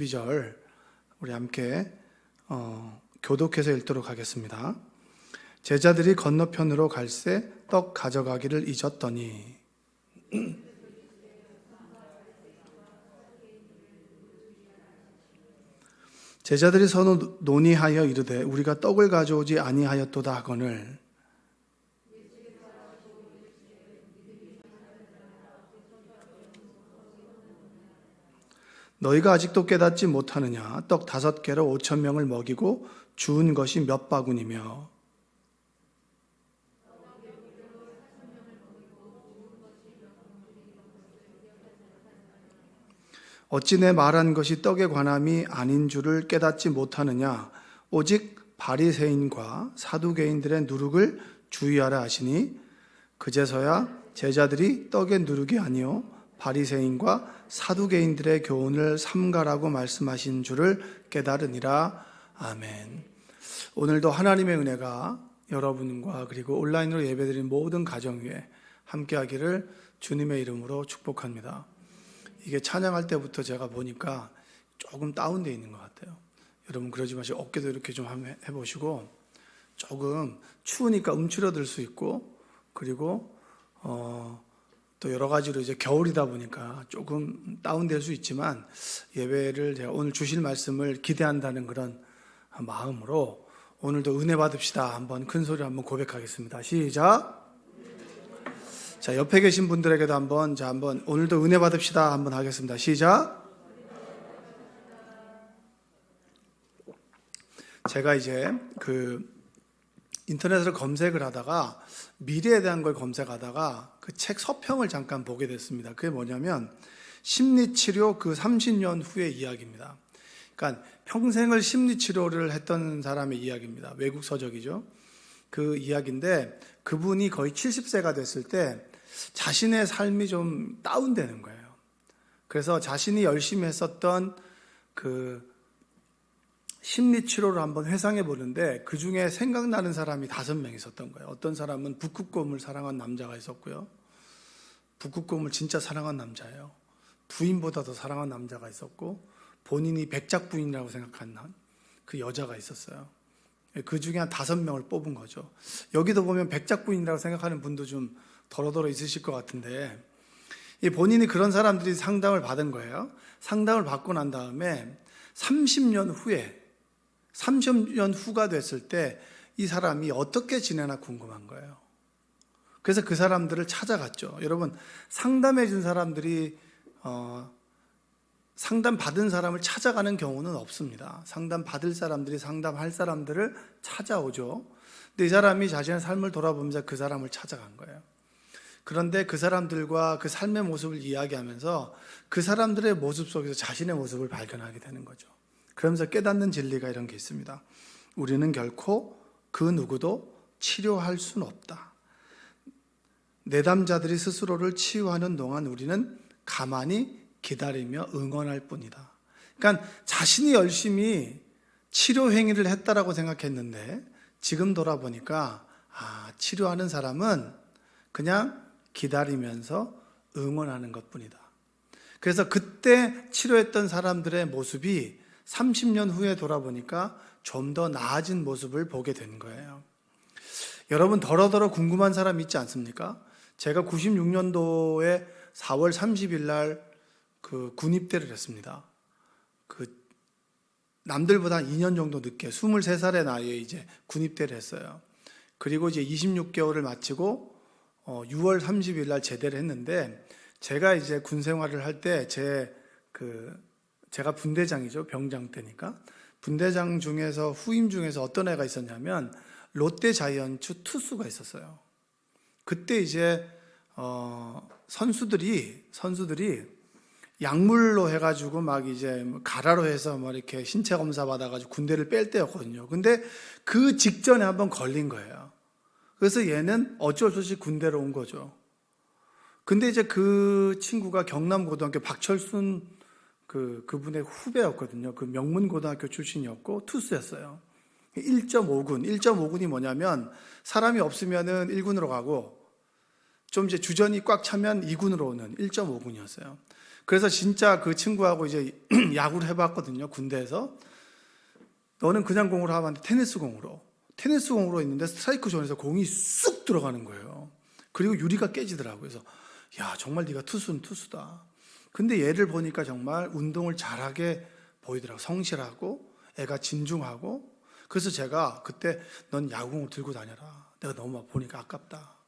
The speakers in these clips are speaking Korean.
12절 우리 함께 교독해서 읽도록 하겠습니다. 제자들이 건너편으로 갈새 떡 가져가기를 잊었더니 제자들이 서로 논의하여 이르되 우리가 떡을 가져오지 아니하였도다 하거늘 너희가 아직도 깨닫지 못하느냐? 떡 5개로 5,000명을 먹이고 주운 것이 몇 바구니며 어찌 내 말한 것이 떡에 관함이 아닌 줄을 깨닫지 못하느냐? 오직 바리새인과 사두개인들의 누룩을 주의하라 하시니 그제서야 제자들이 떡의 누룩이 아니요 바리새인과 사두개인들의 교훈을 삼가라고 말씀하신 줄을 깨달으니라. 아멘. 오늘도 하나님의 은혜가 여러분과 그리고 온라인으로 예배드린 모든 가정 위에 함께하기를 주님의 이름으로 축복합니다. 이게 찬양할 때부터 제가 보니까 조금 다운되어 있는 것 같아요. 여러분 그러지 마시고 어깨도 이렇게 좀 해보시고, 조금 추우니까 움츠러들 수 있고, 그리고 또 여러 가지로 이제 겨울이다 보니까 조금 다운될 수 있지만, 예배를 제가 오늘 주실 말씀을 기대한다는 그런 마음으로 오늘도 은혜 받읍시다. 한번 큰 소리로 한번 고백하겠습니다. 시작. 자, 옆에 계신 분들에게도 한번 오늘도 은혜 받읍시다. 한번 하겠습니다. 시작. 제가 이제 인터넷으로 검색을 하다가 미래에 대한 걸 검색하다가 그 책 서평을 잠깐 보게 됐습니다. 그게 뭐냐면 심리치료 그 30년 후의 이야기입니다. 그러니까 평생을 심리치료를 했던 사람의 이야기입니다. 외국 서적이죠. 그 이야기인데 그분이 거의 70세가 됐을 때 자신의 삶이 좀 다운되는 거예요. 그래서 자신이 열심히 했었던 그 심리치료를 한번 회상해 보는데 그 중에 생각나는 사람이 5명 있었던 거예요. 어떤 사람은 북극곰을 사랑한 남자가 있었고요. 북극곰을 진짜 사랑한 남자예요. 부인보다 더 사랑한 남자가 있었고, 본인이 백작 부인이라고 생각한 그 여자가 있었어요. 그 중에 한 5명을 뽑은 거죠. 여기도 보면 백작 부인이라고 생각하는 분도 좀 더러더러 있으실 것 같은데, 본인이 그런 사람들이 상담을 받은 거예요. 상담을 받고 난 다음에 30년 후가 됐을 때 이 사람이 어떻게 지내나 궁금한 거예요. 그래서 그 사람들을 찾아갔죠. 여러분, 상담해 준 사람들이 상담 받은 사람을 찾아가는 경우는 없습니다. 상담 받을 사람들이 상담할 사람들을 찾아오죠. 근데 이 사람이 자신의 삶을 돌아보면서 그 사람을 찾아간 거예요. 그런데 그 사람들과 그 삶의 모습을 이야기하면서 그 사람들의 모습 속에서 자신의 모습을 발견하게 되는 거죠. 그러면서 깨닫는 진리가 이런 게 있습니다. 우리는 결코 그 누구도 치료할 수는 없다. 내담자들이 스스로를 치유하는 동안 우리는 가만히 기다리며 응원할 뿐이다. 그러니까 자신이 열심히 치료 행위를 했다라고 생각했는데 지금 돌아보니까 치료하는 사람은 그냥 기다리면서 응원하는 것뿐이다. 그래서 그때 치료했던 사람들의 모습이 30년 후에 돌아보니까 좀 더 나아진 모습을 보게 된 거예요. 여러분, 더러더러 궁금한 사람 있지 않습니까? 제가 96년도에 4월 30일 날 군입대를 했습니다. 남들보다 한 2년 정도 늦게 23살의 나이에 이제 군입대를 했어요. 그리고 이제 26개월을 마치고 6월 30일 날 제대를 했는데, 제가 이제 군 생활을 할 때 제가 분대장이죠. 병장 때니까. 분대장 중에서 후임 중에서 어떤 애가 있었냐면 롯데 자이언츠 투수가 있었어요. 그때 이제 선수들이 약물로 해가지고 막 이제 가라로 해서 막 이렇게 신체 검사 받아가지고 군대를 뺄 때였거든요. 근데 그 직전에 한번 걸린 거예요. 그래서 얘는 어쩔 수 없이 군대로 온 거죠. 근데 이제 그 친구가 경남고등학교 박철순 그분의 후배였거든요. 그 명문고등학교 출신이었고 투수였어요. 1.5군이 뭐냐면 사람이 없으면은 1군으로 가고 좀 이제 주전이 꽉 차면 2군으로 오는 1.5군이었어요. 그래서 진짜 그 친구하고 이제 야구를 해봤거든요. 군대에서. 너는 그냥 공으로 하면 안 돼. 테니스공으로 있는데 스트라이크 존에서 공이 쑥 들어가는 거예요. 그리고 유리가 깨지더라고요. 그래서 야, 정말 네가 투수는 투수다. 근데 얘를 보니까 정말 운동을 잘하게 보이더라고요. 성실하고 애가 진중하고. 그래서 제가 그때 넌 야구공을 들고 다녀라. 내가 너무 보니까 아깝다.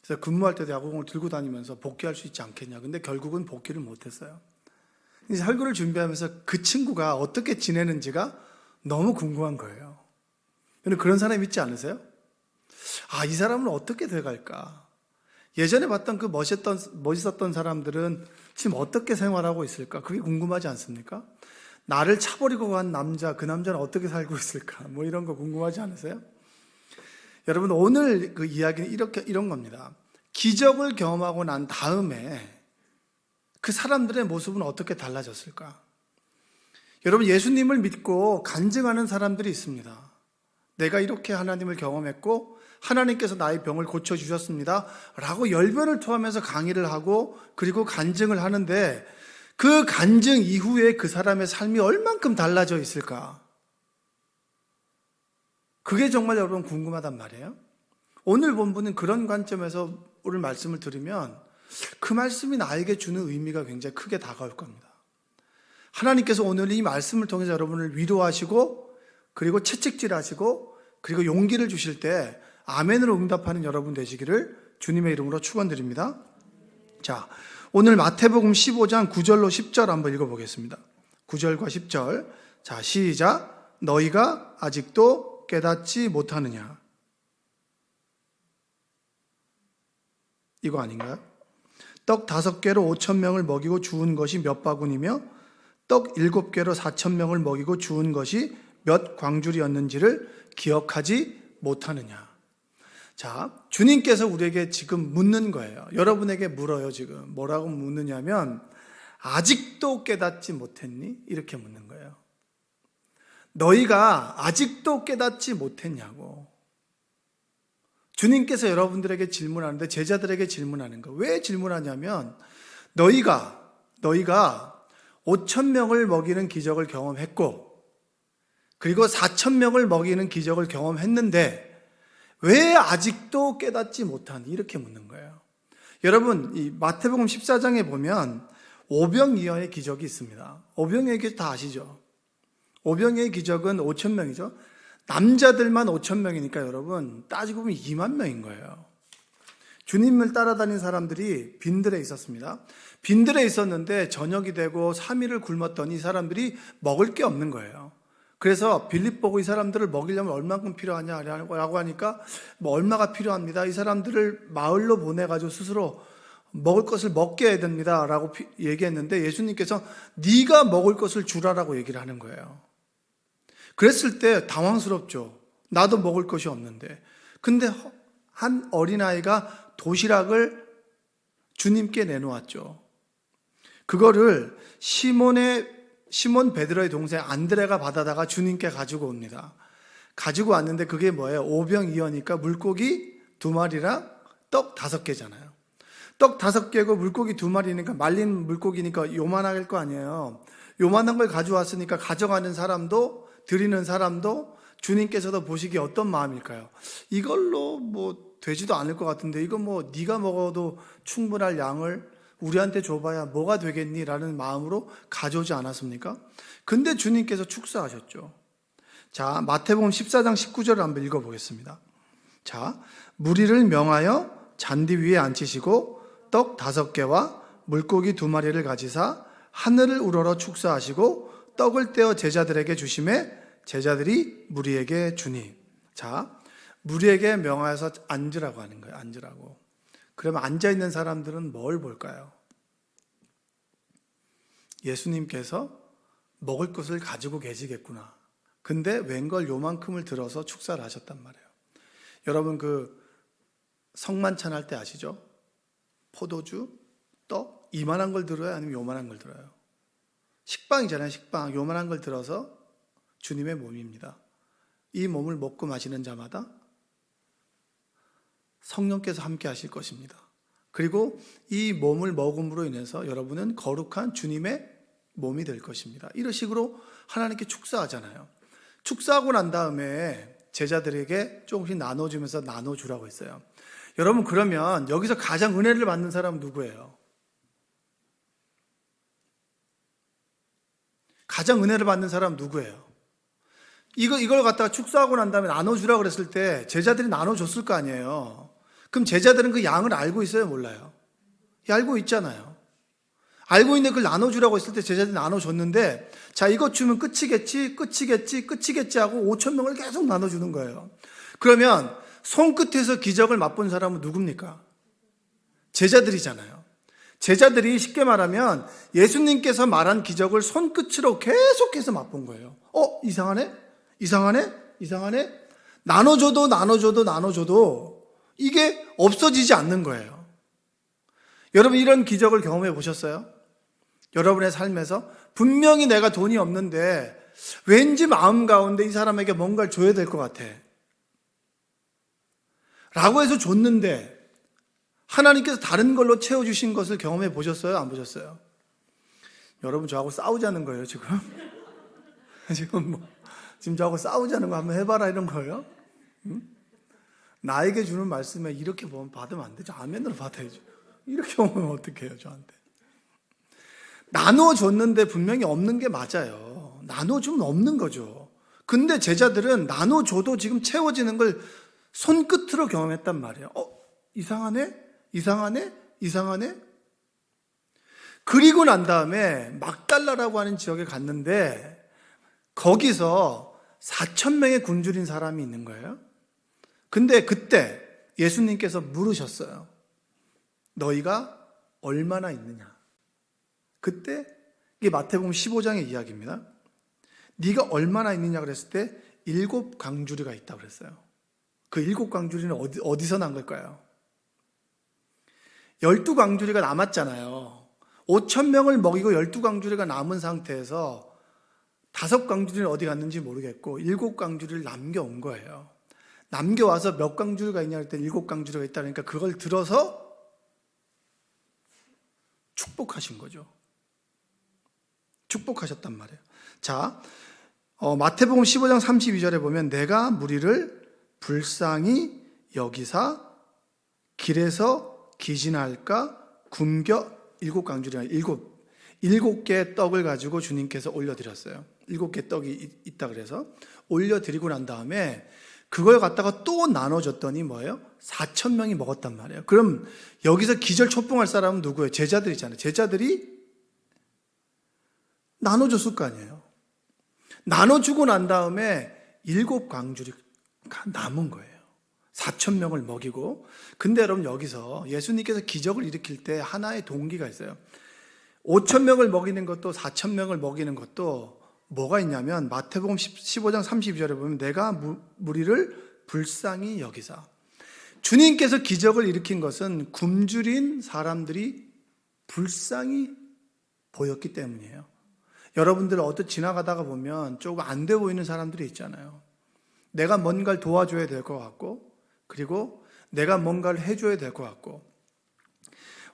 그래서 근무할 때도 야구공을 들고 다니면서 복귀할 수 있지 않겠냐. 근데 결국은 복귀를 못했어요. 이제 설교를 준비하면서 그 친구가 어떻게 지내는지가 너무 궁금한 거예요. 근데 그런 사람이 있지 않으세요? 아, 이 사람은 어떻게 돼갈까? 예전에 봤던 그 멋있었던 사람들은 지금 어떻게 생활하고 있을까? 그게 궁금하지 않습니까? 나를 차버리고 간 남자, 그 남자는 어떻게 살고 있을까? 뭐 이런 거 궁금하지 않으세요? 여러분, 오늘 그 이야기는 이런 겁니다. 기적을 경험하고 난 다음에 그 사람들의 모습은 어떻게 달라졌을까? 여러분, 예수님을 믿고 간증하는 사람들이 있습니다. 내가 이렇게 하나님을 경험했고 하나님께서 나의 병을 고쳐주셨습니다 라고 열변을 토하면서 강의를 하고 그리고 간증을 하는데 그 간증 이후에 그 사람의 삶이 얼만큼 달라져 있을까? 그게 정말 여러분 궁금하단 말이에요. 오늘 본문은 그런 관점에서 오늘 말씀을 들으면 그 말씀이 나에게 주는 의미가 굉장히 크게 다가올 겁니다. 하나님께서 오늘 이 말씀을 통해서 여러분을 위로하시고 그리고 채찍질하시고 그리고 용기를 주실 때 아멘으로 응답하는 여러분 되시기를 주님의 이름으로 축원드립니다. 자, 오늘 마태복음 15장 9절로 10절 한번 읽어보겠습니다. 9절과 10절. 자, 시작. 너희가 아직도 깨닫지 못하느냐? 이거 아닌가요? 떡 5개로 5,000명을 먹이고 주운 것이 몇 바구니며 떡 7개로 4,000명을 먹이고 주운 것이 몇 광줄이었는지를 기억하지 못하느냐? 자, 주님께서 우리에게 지금 묻는 거예요. 여러분에게 물어요, 지금. 뭐라고 묻느냐면, 아직도 깨닫지 못했니? 이렇게 묻는 거예요. 너희가 아직도 깨닫지 못했냐고. 주님께서 여러분들에게 질문하는데, 제자들에게 질문하는 거. 왜 질문하냐면, 너희가 5,000명을 먹이는 기적을 경험했고, 그리고 4,000명을 먹이는 기적을 경험했는데, 왜 아직도 깨닫지 못하니? 이렇게 묻는 거예요. 여러분, 이 마태복음 14장에 보면 오병이어의 기적이 있습니다. 오병이어의 기적 다 아시죠? 오병이어의 기적은 5,000명이죠. 남자들만 5,000명이니까 여러분 따지고 보면 2만 명인 거예요. 주님을 따라다닌 사람들이 빈들에 있었습니다. 빈들에 있었는데 저녁이 되고 3일을 굶었더니 이 사람들이 먹을 게 없는 거예요. 그래서 빌립 보고 이 사람들을 먹이려면 얼만큼 필요하냐라고 하니까 뭐 얼마가 필요합니다. 이 사람들을 마을로 보내가지고 스스로 먹을 것을 먹게 해야 됩니다라고 얘기했는데 예수님께서 네가 먹을 것을 주라라고 얘기를 하는 거예요. 그랬을 때 당황스럽죠. 나도 먹을 것이 없는데. 근데 한 어린아이가 도시락을 주님께 내놓았죠. 그거를 시몬 베드로의 동생 안드레가 받아다가 주님께 가지고 옵니다. 가지고 왔는데 그게 뭐예요? 오병이어니까 물고기 2마리랑 떡 5개잖아요. 떡 5개고 물고기 2마리니까 말린 물고기니까 요만할 거 아니에요. 요만한 걸 가져왔으니까 가져가는 사람도 드리는 사람도 주님께서도 보시기에 어떤 마음일까요? 이걸로 뭐 되지도 않을 것 같은데 이거 뭐 네가 먹어도 충분할 양을 우리한테 줘봐야 뭐가 되겠니? 라는 마음으로 가져오지 않았습니까? 근데 주님께서 축사하셨죠. 자, 마태복음 14장 19절을 한번 읽어보겠습니다. 자, 무리를 명하여 잔디 위에 앉히시고 떡 5개와 물고기 2마리를 가지사 하늘을 우러러 축사하시고 떡을 떼어 제자들에게 주심에 제자들이 무리에게 주니. 자, 무리에게 명하여서 앉으라고 하는 거예요. 앉으라고. 그러면 앉아있는 사람들은 뭘 볼까요? 예수님께서 먹을 것을 가지고 계시겠구나. 근데 웬걸 요만큼을 들어서 축사를 하셨단 말이에요. 여러분 그 성만찬 할 때 아시죠? 포도주, 떡, 이만한 걸 들어요? 아니면 요만한 걸 들어요? 식빵이잖아요. 식빵. 요만한 걸 들어서 주님의 몸입니다. 이 몸을 먹고 마시는 자마다 성령께서 함께 하실 것입니다. 그리고 이 몸을 먹음으로 인해서 여러분은 거룩한 주님의 몸이 될 것입니다. 이런 식으로 하나님께 축사하잖아요. 축사하고 난 다음에 제자들에게 조금씩 나눠주면서 나눠주라고 했어요. 여러분, 그러면 여기서 가장 은혜를 받는 사람은 누구예요? 가장 은혜를 받는 사람은 누구예요? 이걸 갖다가 축사하고 난 다음에 나눠주라고 그랬을 때 제자들이 나눠줬을 거 아니에요. 그럼 제자들은 그 양을 알고 있어요, 몰라요? 알고 있잖아요. 알고 있는데 그걸 나눠주라고 했을 때 제자들이 나눠줬는데, 자, 이것 주면 끝이겠지 하고 5천 명을 계속 나눠주는 거예요. 그러면 손끝에서 기적을 맛본 사람은 누굽니까? 제자들이잖아요. 제자들이 쉽게 말하면 예수님께서 말한 기적을 손끝으로 계속해서 맛본 거예요. 이상하네? 나눠줘도 이게 없어지지 않는 거예요. 여러분, 이런 기적을 경험해 보셨어요? 여러분의 삶에서 분명히 내가 돈이 없는데 왠지 마음 가운데 이 사람에게 뭔가를 줘야 될 것 같아 라고 해서 줬는데 하나님께서 다른 걸로 채워주신 것을 경험해 보셨어요? 안 보셨어요? 여러분, 저하고 싸우자는 거예요, 지금? 지금 저하고 싸우자는 거 한번 해봐라 이런 거예요? 응? 나에게 주는 말씀에 이렇게 보면 받으면 안 되죠. 아멘으로 받아야죠. 이렇게 보면 어떡해요, 저한테. 나눠줬는데 분명히 없는 게 맞아요. 나눠주면 없는 거죠. 근데 제자들은 나눠줘도 지금 채워지는 걸 손끝으로 경험했단 말이에요. 이상하네? 그리고 난 다음에 막달라라고 하는 지역에 갔는데 거기서 4,000명의 굶주린 사람이 있는 거예요. 근데 그때 예수님께서 물으셨어요. 너희가 얼마나 있느냐? 그때 이게 마태복음 15장의 이야기입니다. 네가 얼마나 있느냐 그랬을 때 7광주리가 있다고 그랬어요. 그 7광주리는 어디서 난 걸까요? 12광주리가 남았잖아요. 5,000명을 먹이고 12광주리가 남은 상태에서 5광주리는 어디 갔는지 모르겠고 7광주리를 남겨온 거예요. 남겨와서 몇 광주리가 있냐 할 때 7광주리가 있다 그러니까 그걸 들어서 축복하신 거죠. 축복하셨단 말이에요. 자, 마태복음 15장 32절에 보면 내가 무리를 불쌍히 여기사 길에서 기진할까 굶겨 7광주리나 7개의 떡을 가지고 주님께서 올려드렸어요. 7개 떡이 있다 그래서 올려드리고 난 다음에 그걸 갖다가 또 나눠줬더니 뭐예요? 4,000명이 먹었단 말이에요. 그럼 여기서 기절 촉봉할 사람은 누구예요? 제자들이잖아요. 제자들이 나눠줬을 거 아니에요. 나눠주고 난 다음에 7광주리가 남은 거예요. 4,000명을 먹이고. 근데 여러분, 여기서 예수님께서 기적을 일으킬 때 하나의 동기가 있어요. 5,000명을 먹이는 것도 4,000명을 먹이는 것도 뭐가 있냐면 마태복음 15장 32절에 보면 내가 무리를 불쌍히 여기사. 주님께서 기적을 일으킨 것은 굶주린 사람들이 불쌍히 보였기 때문이에요. 여러분들 어디 지나가다가 보면 조금 안 돼 보이는 사람들이 있잖아요. 내가 뭔가를 도와줘야 될 것 같고, 그리고 내가 뭔가를 해줘야 될 것 같고.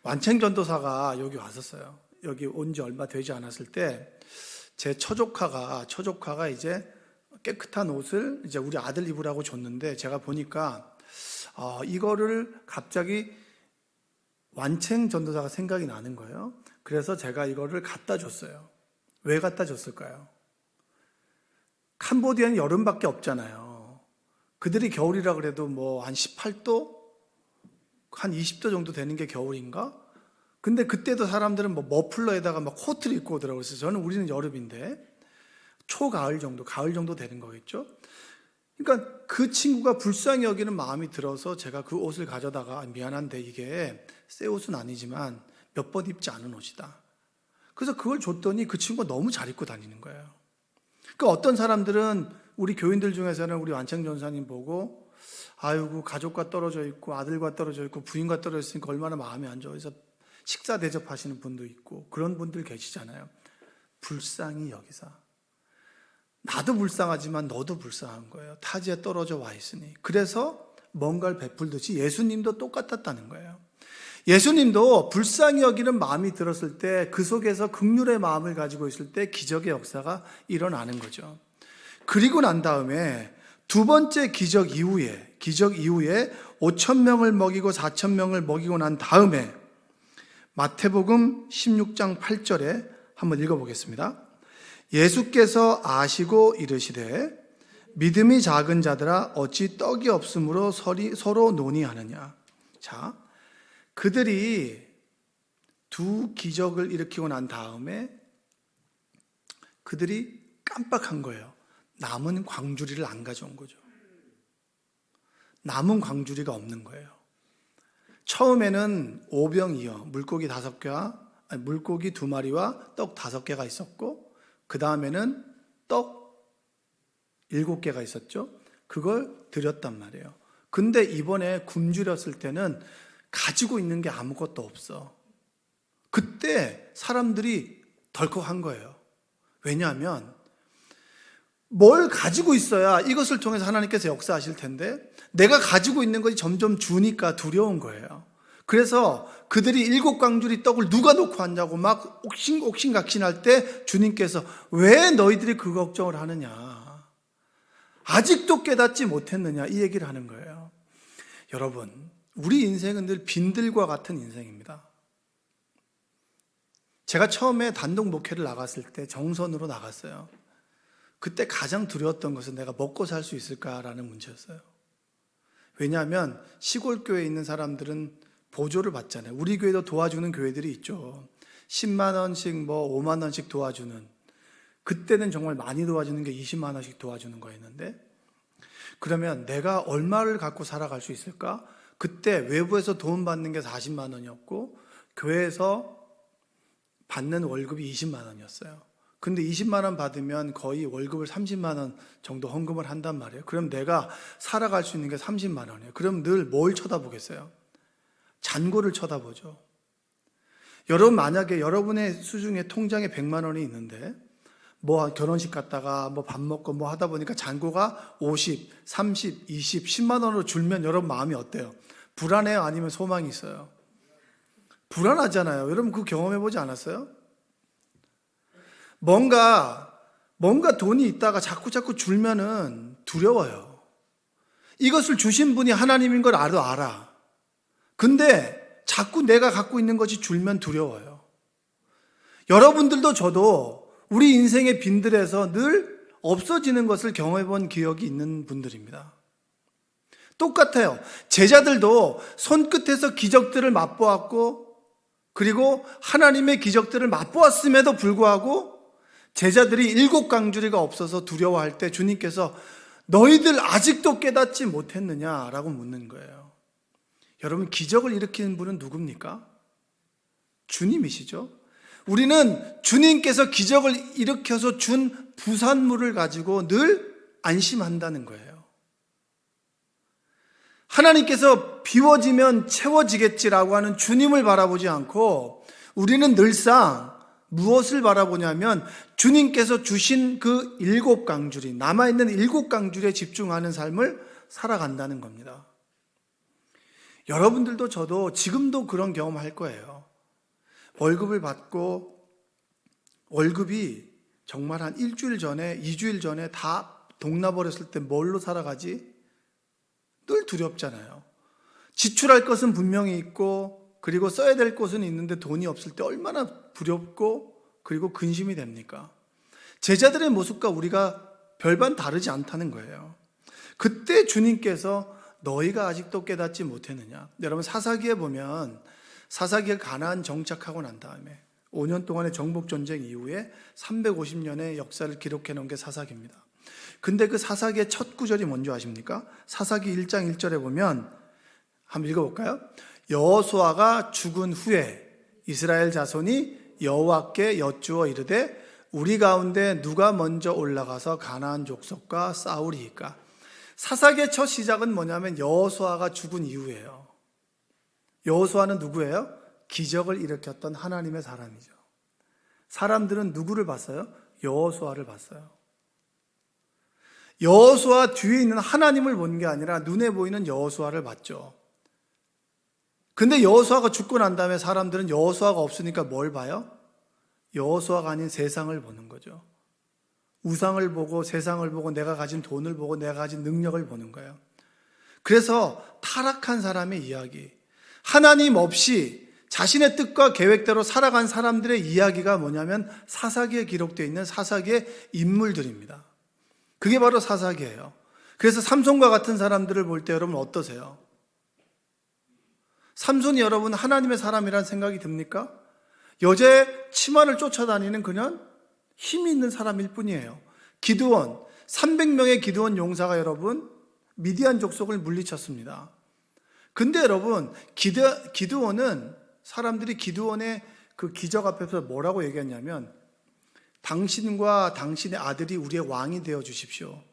완창전도사가 여기 왔었어요. 여기 온 지 얼마 되지 않았을 때 제 처조카가 이제 깨끗한 옷을 이제 우리 아들 입으라고 줬는데 제가 보니까 이거를 갑자기 완창전도사가 생각이 나는 거예요. 그래서 제가 이거를 갖다 줬어요. 왜 갖다 줬을까요? 캄보디아는 여름밖에 없잖아요. 그들이 겨울이라 그래도 뭐 한 18도? 한 20도 정도 되는 게 겨울인가? 근데 그때도 사람들은 뭐 머플러에다가 막 코트를 입고 오더라고요. 그래서 우리는 여름인데 초가을 정도, 가을 정도 되는 거겠죠? 그러니까 그 친구가 불쌍히 여기는 마음이 들어서 제가 그 옷을 가져다가 미안한데 이게 새 옷은 아니지만 몇 번 입지 않은 옷이다. 그래서 그걸 줬더니 그 친구가 너무 잘 입고 다니는 거예요. 그러니까 어떤 사람들은 우리 교인들 중에서는 우리 완창 전사님 보고 아이고 가족과 떨어져 있고 아들과 떨어져 있고 부인과 떨어져 있으니까 얼마나 마음이 안 좋아. 그래서 식사 대접하시는 분도 있고 그런 분들 계시잖아요. 불쌍히 여기사. 나도 불쌍하지만 너도 불쌍한 거예요. 타지에 떨어져 와 있으니. 그래서 뭔가를 베풀듯이 예수님도 똑같았다는 거예요. 예수님도 불쌍히 여기는 마음이 들었을 때 그 속에서 긍휼의 마음을 가지고 있을 때 기적의 역사가 일어나는 거죠. 그리고 난 다음에 두 번째 기적 이후에 5,000명을 먹이고 4,000명을 먹이고 난 다음에 마태복음 16장 8절에 한번 읽어보겠습니다. 예수께서 아시고 이르시되 믿음이 작은 자들아 어찌 떡이 없으므로 서로 논의하느냐. 자, 그들이 두 기적을 일으키고 난 다음에 그들이 깜빡한 거예요. 남은 광주리를 안 가져온 거죠. 남은 광주리가 없는 거예요. 처음에는 오병이어 물고기 2마리와 떡 5개가 있었고, 그 다음에는 떡 7개가 있었죠. 그걸 드렸단 말이에요. 근데 이번에 굶주렸을 때는 가지고 있는 게 아무것도 없어. 그때 사람들이 덜컥한 거예요. 왜냐하면 뭘 가지고 있어야 이것을 통해서 하나님께서 역사하실 텐데 내가 가지고 있는 것이 점점 주니까 두려운 거예요. 그래서 그들이 7광주리 떡을 누가 놓고 왔냐고 막 옥신각신할 때 주님께서 왜 너희들이 그 걱정을 하느냐, 아직도 깨닫지 못했느냐, 이 얘기를 하는 거예요. 여러분, 우리 인생은 늘 빈들과 같은 인생입니다. 제가 처음에 단독 목회를 나갔을 때 정선으로 나갔어요. 그때 가장 두려웠던 것은 내가 먹고 살 수 있을까라는 문제였어요. 왜냐하면 시골 교회에 있는 사람들은 보조를 받잖아요. 우리 교회도 도와주는 교회들이 있죠. 10만 원씩 5만 원씩 도와주는, 그때는 정말 많이 도와주는 게 20만 원씩 도와주는 거였는데, 그러면 내가 얼마를 갖고 살아갈 수 있을까? 그때 외부에서 도움 받는 게 40만 원이었고 교회에서 받는 월급이 20만 원이었어요. 근데 20만 원 받으면 거의 월급을 30만 원 정도 헌금을 한단 말이에요. 그럼 내가 살아갈 수 있는 게 30만 원이에요. 그럼 늘 뭘 쳐다보겠어요? 잔고를 쳐다보죠. 여러분, 만약에 여러분의 수중에 통장에 100만 원이 있는데 결혼식 갔다가 밥 먹고 하다 보니까 잔고가 50, 30, 20, 10만 원으로 줄면 여러분 마음이 어때요? 불안해요? 아니면 소망이 있어요? 불안하잖아요. 여러분 그 경험해보지 않았어요? 뭔가 돈이 있다가 자꾸 줄면은 두려워요. 이것을 주신 분이 하나님인 걸 알아. 근데 자꾸 내가 갖고 있는 것이 줄면 두려워요. 여러분들도 저도 우리 인생의 빈들에서 늘 없어지는 것을 경험해본 기억이 있는 분들입니다. 똑같아요. 제자들도 손끝에서 기적들을 맛보았고, 그리고 하나님의 기적들을 맛보았음에도 불구하고 제자들이 7광주리가 없어서 두려워할 때 주님께서 너희들 아직도 깨닫지 못했느냐라고 묻는 거예요. 여러분, 기적을 일으키는 분은 누굽니까? 주님이시죠. 우리는 주님께서 기적을 일으켜서 준 부산물을 가지고 늘 안심한다는 거예요. 하나님께서 비워지면 채워지겠지라고 하는 주님을 바라보지 않고 우리는 늘상 무엇을 바라보냐면 주님께서 주신 그 7광주리, 남아있는 7광주리에 집중하는 삶을 살아간다는 겁니다. 여러분들도 저도 지금도 그런 경험할 거예요. 월급을 받고 월급이 정말 한 일주일 전에, 2주일 전에 다 동나버렸을 때 뭘로 살아가지? 늘 두렵잖아요. 지출할 것은 분명히 있고 그리고 써야 될 것은 있는데 돈이 없을 때 얼마나 두렵고 그리고 근심이 됩니까? 제자들의 모습과 우리가 별반 다르지 않다는 거예요. 그때 주님께서 너희가 아직도 깨닫지 못했느냐. 여러분, 사사기에 보면 사사기가 가나안 정착하고 난 다음에 5년 동안의 정복전쟁 이후에 350년의 역사를 기록해 놓은 게 사사기입니다. 근데 그 사사기의 첫 구절이 뭔지 아십니까? 사사기 1장 1절에 보면 한번 읽어볼까요? 여호수아가 죽은 후에 이스라엘 자손이 여호와께 여쭈어 이르되 우리 가운데 누가 먼저 올라가서 가나안 족속과 싸우리이까? 사사기의 첫 시작은 뭐냐면 여호수아가 죽은 이후예요. 여호수아는 누구예요? 기적을 일으켰던 하나님의 사람이죠. 사람들은 누구를 봤어요? 여호수아를 봤어요. 여호수아 뒤에 있는 하나님을 본 게 아니라 눈에 보이는 여호수아를 봤죠. 근데 여호수아가 죽고 난 다음에 사람들은 여호수아가 없으니까 뭘 봐요? 여호수아가 아닌 세상을 보는 거죠. 우상을 보고 세상을 보고 내가 가진 돈을 보고 내가 가진 능력을 보는 거예요. 그래서 타락한 사람의 이야기, 하나님 없이 자신의 뜻과 계획대로 살아간 사람들의 이야기가 뭐냐면 사사기에 기록되어 있는 사사기의 인물들입니다. 그게 바로 사사기예요. 그래서 삼손과 같은 사람들을 볼 때 여러분 어떠세요? 삼손이 여러분 하나님의 사람이라는 생각이 듭니까? 여자의 치마를 쫓아다니는 그냥 힘이 있는 사람일 뿐이에요. 기드온, 300명의 기드온 용사가 여러분 미디안 족속을 물리쳤습니다. 근데 여러분 기드온은 사람들이 기드온의 그 기적 앞에서 뭐라고 얘기했냐면 당신과 당신의 아들이 우리의 왕이 되어 주십시오.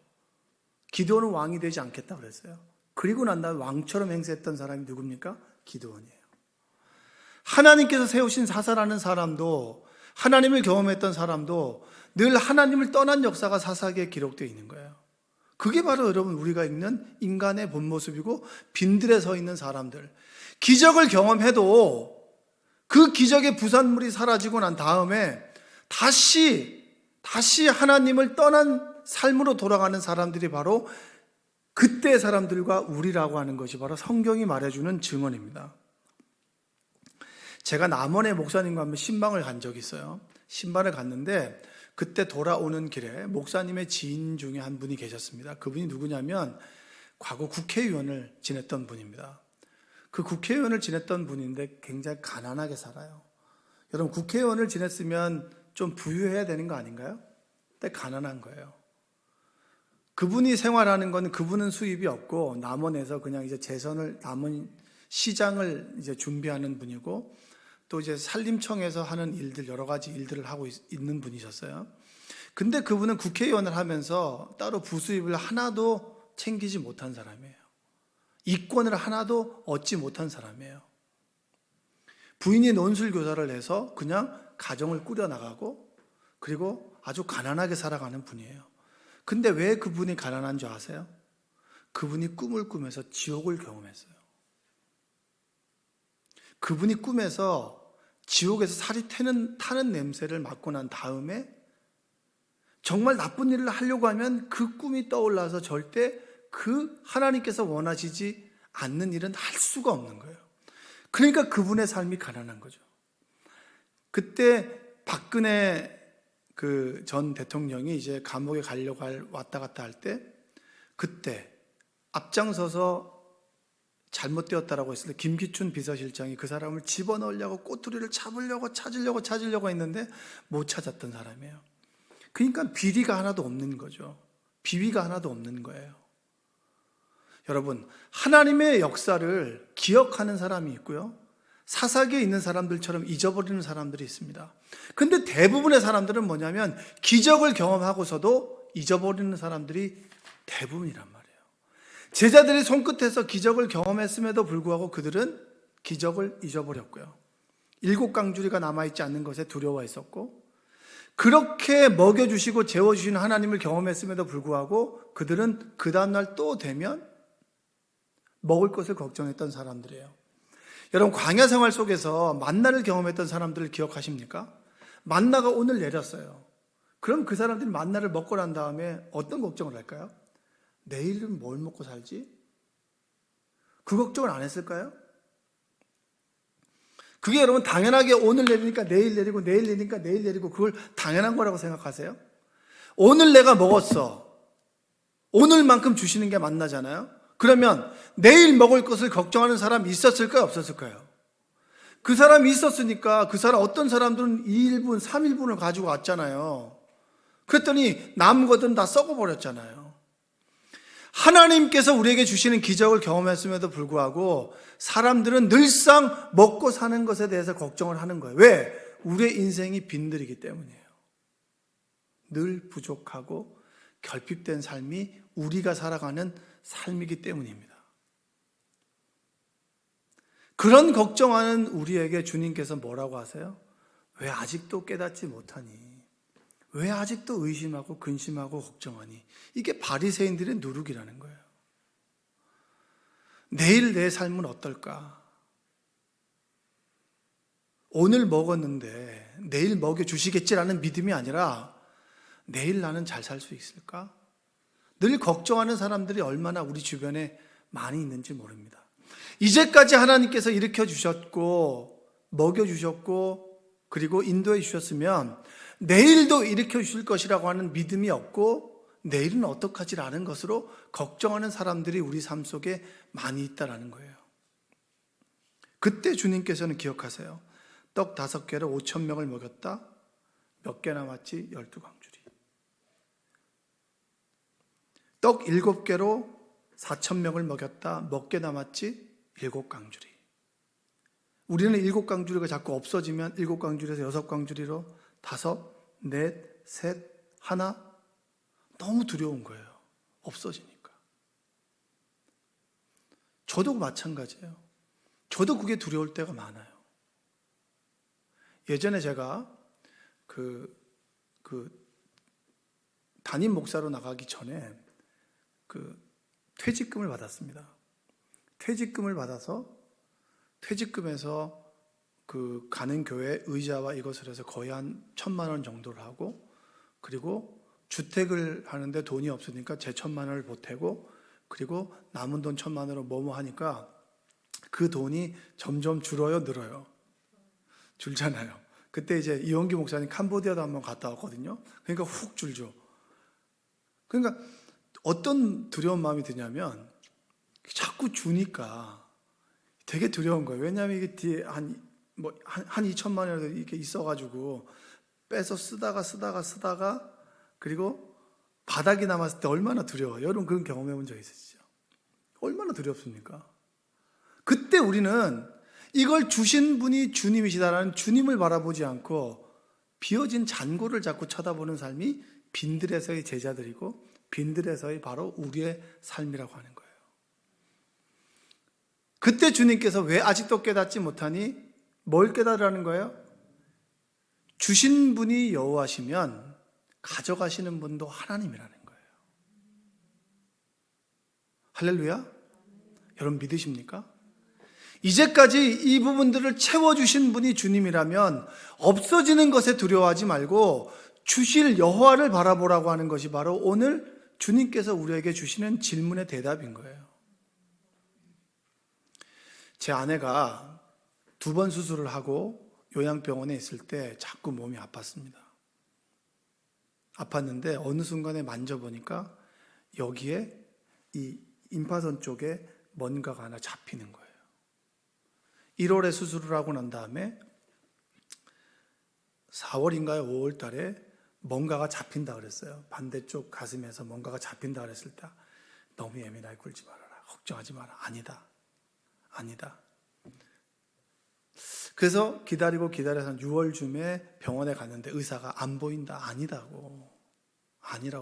기드온은 왕이 되지 않겠다 그랬어요. 그리고 난 다음에 왕처럼 행세했던 사람이 누굽니까? 기드온이에요. 하나님께서 세우신 사사라는 사람도, 하나님을 경험했던 사람도 늘 하나님을 떠난 역사가 사사기에 기록되어 있는 거예요. 그게 바로 여러분 우리가 읽는 인간의 본 모습이고 빈들에 서 있는 사람들. 기적을 경험해도 그 기적의 부산물이 사라지고 난 다음에 다시 하나님을 떠난 삶으로 돌아가는 사람들이 바로 그때 사람들과 우리라고 하는 것이 바로 성경이 말해주는 증언입니다. 제가 남원의 목사님과 한번 신방을 간 적이 있어요. 신방을 갔는데 그때 돌아오는 길에 목사님의 지인 중에 한 분이 계셨습니다. 그분이 누구냐면 과거 국회의원을 지냈던 분입니다. 그 국회의원을 지냈던 분인데 굉장히 가난하게 살아요. 여러분 국회의원을 지냈으면 좀 부유해야 되는 거 아닌가요? 근데 가난한 거예요. 그분이 생활하는 건 그분은 수입이 없고 남원에서 그냥 이제 남원 시장을 이제 준비하는 분이고 또 이제 산림청에서 하는 일들 여러 가지 일들을 하고 있는 분이셨어요. 근데 그분은 국회의원을 하면서 따로 부수입을 하나도 챙기지 못한 사람이에요. 이권을 하나도 얻지 못한 사람이에요. 부인이 논술교사를 해서 그냥 가정을 꾸려나가고 그리고 아주 가난하게 살아가는 분이에요. 근데 왜 그분이 가난한 줄 아세요? 그분이 꿈을 꾸면서 지옥을 경험했어요. 그분이 꿈에서 지옥에서 살이 타는 냄새를 맡고 난 다음에 정말 나쁜 일을 하려고 하면 그 꿈이 떠올라서 절대 그 하나님께서 원하시지 않는 일은 할 수가 없는 거예요. 그러니까 그분의 삶이 가난한 거죠. 그때 박근혜 그 전 대통령이 이제 감옥에 가려고 왔다 갔다 할 때 그때 앞장서서 잘못되었다라고 했을 때 김기춘 비서실장이 그 사람을 집어넣으려고 꼬투리를 찾으려고 했는데 못 찾았던 사람이에요. 그러니까 비리가 하나도 없는 거죠. 비위가 하나도 없는 거예요. 여러분 하나님의 역사를 기억하는 사람이 있고요, 사사기에 있는 사람들처럼 잊어버리는 사람들이 있습니다. 근데 대부분의 사람들은 뭐냐면 기적을 경험하고서도 잊어버리는 사람들이 대부분이란 말이에요. 제자들이 손끝에서 기적을 경험했음에도 불구하고 그들은 기적을 잊어버렸고요, 7강주리가 남아있지 않는 것에 두려워했었고, 그렇게 먹여주시고 재워주시는 하나님을 경험했음에도 불구하고 그들은 그 다음날 또 되면 먹을 것을 걱정했던 사람들이에요. 여러분 광야 생활 속에서 만나를 경험했던 사람들을 기억하십니까? 만나가 오늘 내렸어요. 그럼 그 사람들이 만나를 먹고 난 다음에 어떤 걱정을 할까요? 내일은 뭘 먹고 살지? 그 걱정을 안 했을까요? 그게 여러분 당연하게 오늘 내리니까 내일 내리고 내일 내리니까 내일 내리고 그걸 당연한 거라고 생각하세요? 오늘 내가 먹었어. 오늘만큼 주시는 게 만나잖아요. 그러면 내일 먹을 것을 걱정하는 사람이 있었을까요? 없었을까요? 그 사람이 있었으니까 그 사람 어떤 사람들은 2일분, 3일분을 가지고 왔잖아요. 그랬더니 남은 것들은 다 썩어버렸잖아요. 하나님께서 우리에게 주시는 기적을 경험했음에도 불구하고 사람들은 늘상 먹고 사는 것에 대해서 걱정을 하는 거예요. 왜? 우리의 인생이 빈들이기 때문이에요. 늘 부족하고 결핍된 삶이 우리가 살아가는 삶이기 때문입니다. 그런 걱정하는 우리에게 주님께서 뭐라고 하세요? 왜 아직도 깨닫지 못하니? 왜 아직도 의심하고 근심하고 걱정하니? 이게 바리새인들의 누룩이라는 거예요. 내일 내 삶은 어떨까? 오늘 먹었는데 내일 먹여주시겠지라는 믿음이 아니라 내일 나는 잘 살 수 있을까? 늘 걱정하는 사람들이 얼마나 우리 주변에 많이 있는지 모릅니다. 이제까지 하나님께서 일으켜 주셨고 먹여주셨고 그리고 인도해 주셨으면 내일도 일으켜 주실 것이라고 하는 믿음이 없고 내일은 어떡하지라는 것으로 걱정하는 사람들이 우리 삶 속에 많이 있다라는 거예요. 그때 주님께서는 기억하세요. 떡 5개로 5,000명을 먹였다. 몇 개 남았지? 12광주리. 떡 7개로 4,000명을 먹였다. 몇 개 남았지? 7광주리. 우리는 7광주리가 자꾸 없어지면 7광주리에서 6광주리로 5, 4, 셋, 하나 너무 두려운 거예요. 없어지니까. 저도 마찬가지예요. 저도 그게 두려울 때가 많아요. 예전에 제가 담임 목사로 나가기 전에 퇴직금을 받았습니다. 퇴직금을 받아서 퇴직금에서 가는 교회 의자와 이것을 해서 거의 한 1,000만 원 정도를 하고 그리고 주택을 하는데 돈이 없으니까 제 1,000만 원을 보태고 그리고 남은 돈 1,000만 원으로 뭐뭐 하니까 그 돈이 점점 줄어요, 늘어요? 줄잖아요. 그때 이제 이원기 목사님 캄보디아도 한번 갔다 왔거든요. 그러니까 훅 줄죠. 그러니까 어떤 두려운 마음이 드냐면 자꾸 주니까 되게 두려운 거예요. 왜냐하면 이게 뒤에 한 2,000만 원이라도 이렇게 있어가지고 빼서 쓰다가 그리고 바닥이 남았을 때 얼마나 두려워요. 여러분 그런 경험해 본 적 있으시죠? 얼마나 두렵습니까? 그때 우리는 이걸 주신 분이 주님이시다라는 주님을 바라보지 않고 비어진 잔고를 자꾸 쳐다보는 삶이 빈들에서의 제자들이고 빈들에서의 바로 우리의 삶이라고 하는 거예요. 그때 주님께서 왜 아직도 깨닫지 못하니? 뭘 깨달으라는 거예요? 주신 분이 여호와시면 가져가시는 분도 하나님이라는 거예요. 할렐루야? 여러분 믿으십니까? 이제까지 이 부분들을 채워주신 분이 주님이라면 없어지는 것에 두려워하지 말고 주실 여호와를 바라보라고 하는 것이 바로 오늘 주님께서 우리에게 주시는 질문의 대답인 거예요. 제 아내가 2번 수술을 하고 요양병원에 있을 때 자꾸 몸이 아팠습니다. 아팠는데 어느 순간에 만져보니까 여기에 이 임파선 쪽에 뭔가가 하나 잡히는 거예요. 1월에 수술을 하고 난 다음에 4월인가요? 5월 달에 뭔가가 잡힌다 그랬어요. 반대쪽 가슴에서 뭔가가 잡힌다 그랬을 때 너무 예민하게 굴지 말아라. 걱정하지 마라. 아니다. 그래서 기다려서 한 6월쯤에 병원에 갔는데 의사가 안 보인다. 아니라고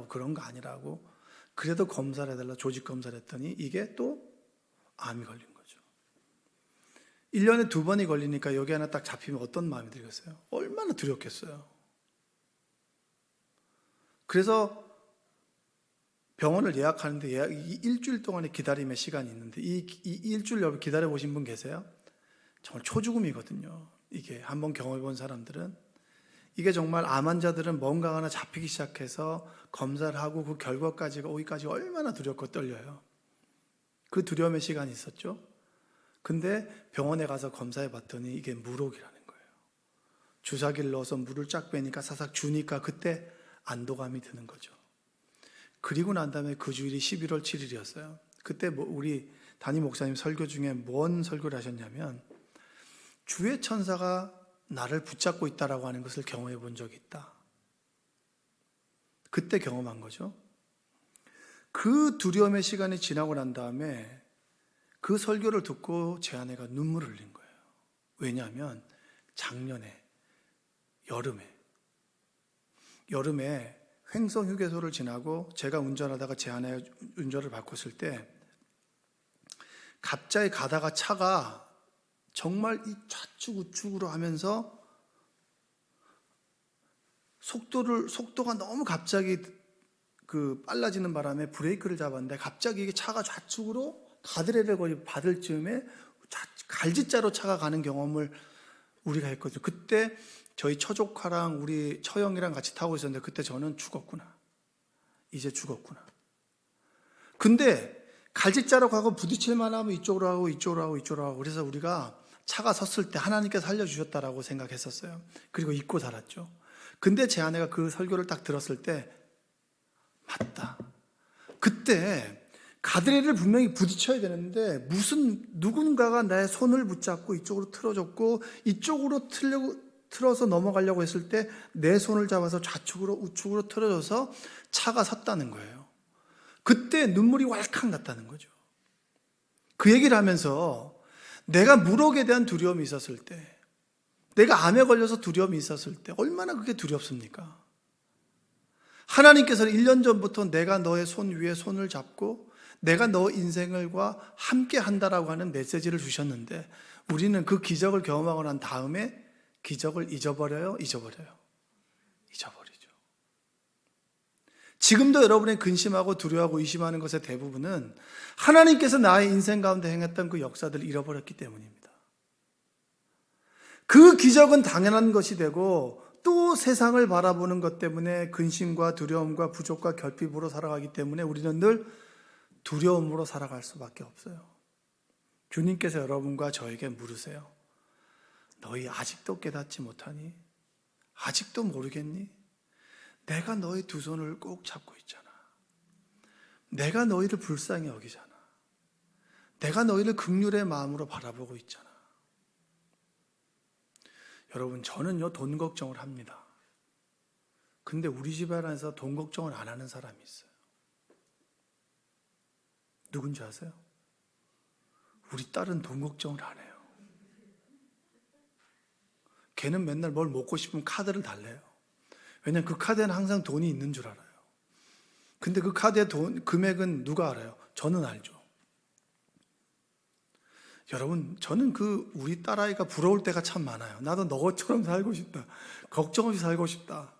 그런 거 아니라고. 그래도 검사를 해달라 조직 검사를 했더니 이게 또 암이 걸린 거죠. 1년에 2번이 걸리니까 여기 하나 딱 잡히면 어떤 마음이 들겠어요? 얼마나 두렵겠어요. 그래서 병원을 예약하는데 일주일 동안의 기다림의 시간이 있는데 이 일주일 기다려보신 분 계세요? 정말 초죽음이거든요. 이게 한번 경험해 본 사람들은 이게 정말 암 환자들은 뭔가 하나 잡히기 시작해서 검사를 하고 그 결과까지가 오기까지 얼마나 두렵고 떨려요. 그 두려움의 시간이 있었죠. 근데 병원에 가서 검사해 봤더니 이게 물혹이라는 거예요. 주사기를 넣어서 물을 쫙 빼니까 사삭 주니까 그때 안도감이 드는 거죠. 그리고 난 다음에 그 주일이 11월 7일이었어요. 그때 우리 담임 목사님 설교 중에 뭔 설교를 하셨냐면 주의 천사가 나를 붙잡고 있다라고 하는 것을 경험해 본 적이 있다. 그때 경험한 거죠. 그 두려움의 시간이 지나고 난 다음에 그 설교를 듣고 제 아내가 눈물을 흘린 거예요. 왜냐하면 작년에 여름에 횡성 휴게소를 지나고 제가 운전하다가 제 아내가 운전을 바꿨을 때 갑자기 가다가 차가 정말 이 좌측 우측으로 하면서 속도가 너무 갑자기 빨라지는 바람에 브레이크를 잡았는데 갑자기 이게 차가 좌측으로 가드레일을 거의 받을 즈음에 갈지자로 차가 가는 경험을 우리가 했거든요. 그때 저희 처조카랑 우리 처형이랑 같이 타고 있었는데 그때 저는 죽었구나. 이제 죽었구나. 근데 갈직자로 가고 부딪힐만 하면 이쪽으로 하고 이쪽으로 하고 이쪽으로 하고, 그래서 우리가 차가 섰을 때 하나님께서 살려주셨다라고 생각했었어요. 그리고 잊고 살았죠. 근데 제 아내가 그 설교를 딱 들었을 때 맞다. 그때 가드레일을 분명히 부딪혀야 되는데 무슨 누군가가 내 손을 붙잡고 이쪽으로 틀어줬고 이쪽으로 틀어서 넘어가려고 했을 때 내 손을 잡아서 좌측으로 우측으로 틀어줘서 차가 섰다는 거예요. 그때 눈물이 왈칵 났다는 거죠. 그 얘기를 하면서 내가 물혹에 대한 두려움이 있었을 때, 내가 암에 걸려서 두려움이 있었을 때 얼마나 그게 두렵습니까? 하나님께서는 1년 전부터 내가 너의 손 위에 손을 잡고 내가 너 인생을과 함께 한다라고 하는 메시지를 주셨는데 우리는 그 기적을 경험하고 난 다음에 기적을 잊어버려요? 잊어버리죠. 지금도 여러분의 근심하고 두려워하고 의심하는 것의 대부분은 하나님께서 나의 인생 가운데 행했던 그 역사들을 잃어버렸기 때문입니다. 그 기적은 당연한 것이 되고 또 세상을 바라보는 것 때문에 근심과 두려움과 부족과 결핍으로 살아가기 때문에 우리는 늘 두려움으로 살아갈 수밖에 없어요. 주님께서 여러분과 저에게 물으세요. 너희 아직도 깨닫지 못하니? 아직도 모르겠니? 내가 너희 두 손을 꼭 잡고 있잖아. 내가 너희를 불쌍히 여기잖아. 내가 너희를 긍휼의 마음으로 바라보고 있잖아. 여러분, 저는요 돈 걱정을 합니다. 근데 우리 집안에서 돈 걱정을 안 하는 사람이 있어요. 누군지 아세요? 우리 딸은 돈 걱정을 안 해요. 걔는 맨날 뭘 먹고 싶으면 카드를 달래요. 왜냐하면 그 카드에는 항상 돈이 있는 줄 알아요. 근데 그 카드의 금액은 누가 알아요? 저는 알죠. 여러분, 저는 우리 딸아이가 부러울 때가 참 많아요. 나도 너처럼 살고 싶다. 걱정 없이 살고 싶다.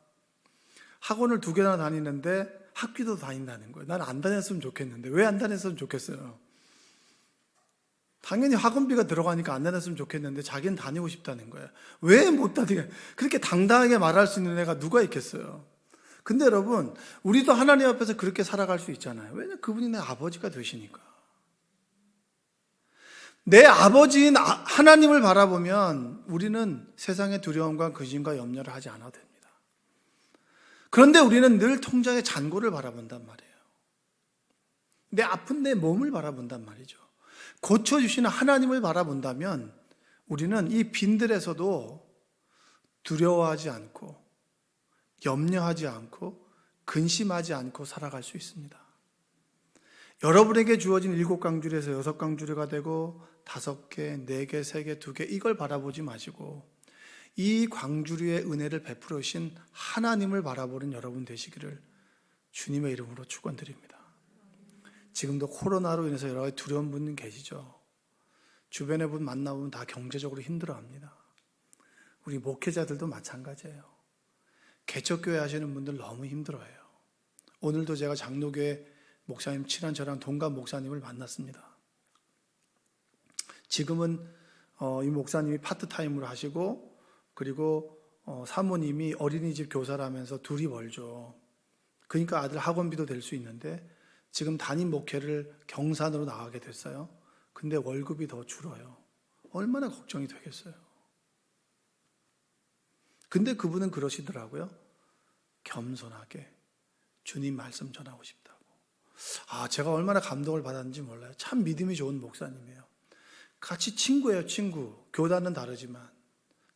학원을 2개나 다니는데 학비도 다닌다는 거예요. 난 안 다녔으면 좋겠는데 왜 안 다녔으면 좋겠어요? 당연히 학원비가 들어가니까 안 다녔으면 좋겠는데 자기는 다니고 싶다는 거예요. 왜 못 다니게? 그렇게 당당하게 말할 수 있는 애가 누가 있겠어요? 근데 여러분, 우리도 하나님 앞에서 그렇게 살아갈 수 있잖아요. 왜냐면 그분이 내 아버지가 되시니까. 내 아버지인 하나님을 바라보면 우리는 세상의 두려움과 근심과 염려를 하지 않아도 됩니다. 그런데 우리는 늘 통장의 잔고를 바라본단 말이에요. 내 아픈 내 몸을 바라본단 말이죠. 고쳐주시는 하나님을 바라본다면 우리는 이 빈들에서도 두려워하지 않고 염려하지 않고 근심하지 않고 살아갈 수 있습니다. 여러분에게 주어진 7강줄에서 6강줄이가 되고 5개, 4개, 3개, 2개 이걸 바라보지 마시고 이 광주리의 은혜를 베풀어 주신 하나님을 바라보는 여러분 되시기를 주님의 이름으로 축원드립니다. 지금도 코로나로 인해서 여러 가지 두려운 분들 계시죠. 주변의 분 만나보면 다 경제적으로 힘들어합니다. 우리 목회자들도 마찬가지예요. 개척교회 하시는 분들 너무 힘들어해요. 오늘도 제가 장로교회 목사님 친한 저랑 동갑 목사님을 만났습니다. 지금은 이 목사님이 파트타임으로 하시고 그리고 사모님이 어린이집 교사를 하면서 둘이 벌죠. 그러니까 아들 학원비도 될 수 있는데 지금 담임 목회를 경산으로 나가게 됐어요. 근데 월급이 더 줄어요. 얼마나 걱정이 되겠어요. 근데 그분은 그러시더라고요. 겸손하게 주님 말씀 전하고 싶다고. 제가 얼마나 감동을 받았는지 몰라요. 참 믿음이 좋은 목사님이에요. 같이 친구예요, 친구. 교단은 다르지만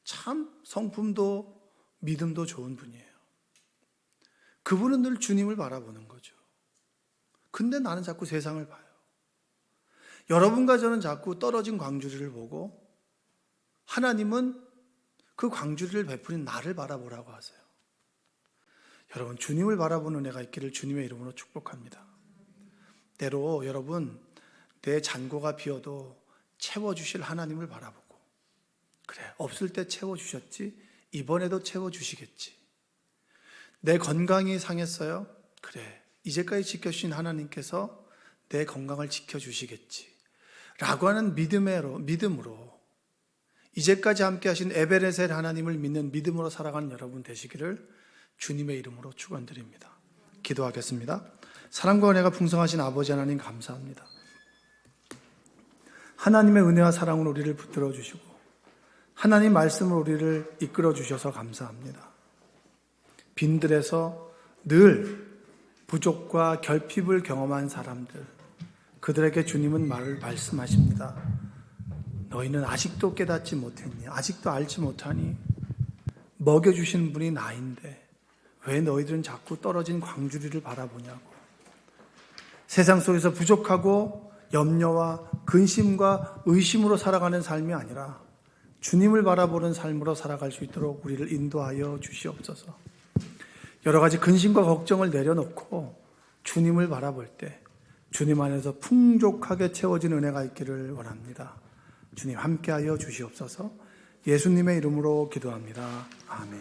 참 성품도 믿음도 좋은 분이에요. 그분은 늘 주님을 바라보는 거죠. 근데 나는 자꾸 세상을 봐요. 여러분과 저는 자꾸 떨어진 광주리를 보고 하나님은 그 광주리를 베푸는 나를 바라보라고 하세요. 여러분, 주님을 바라보는 은혜가 있기를 주님의 이름으로 축복합니다. 때로 여러분, 내 잔고가 비어도 채워주실 하나님을 바라보고, 그래, 없을 때 채워주셨지 이번에도 채워주시겠지. 내 건강이 상했어요? 그래, 이제까지 지켜주신 하나님께서 내 건강을 지켜주시겠지 라고 하는 믿음으로 이제까지 함께 하신 에베레셀 하나님을 믿는 믿음으로 살아가는 여러분 되시기를 주님의 이름으로 축원드립니다. 기도하겠습니다. 사랑과 은혜가 풍성하신 아버지 하나님 감사합니다. 하나님의 은혜와 사랑으로 우리를 붙들어 주시고 하나님 말씀으로 우리를 이끌어 주셔서 감사합니다. 빈들에서 늘 부족과 결핍을 경험한 사람들, 그들에게 주님은 말씀하십니다. 너희는 아직도 깨닫지 못했니? 아직도 알지 못하니? 먹여주신 분이 나인데 왜 너희들은 자꾸 떨어진 광주리를 바라보냐고. 세상 속에서 부족하고 염려와 근심과 의심으로 살아가는 삶이 아니라 주님을 바라보는 삶으로 살아갈 수 있도록 우리를 인도하여 주시옵소서. 여러 가지 근심과 걱정을 내려놓고 주님을 바라볼 때 주님 안에서 풍족하게 채워진 은혜가 있기를 원합니다. 주님 함께하여 주시옵소서. 예수님의 이름으로 기도합니다. 아멘.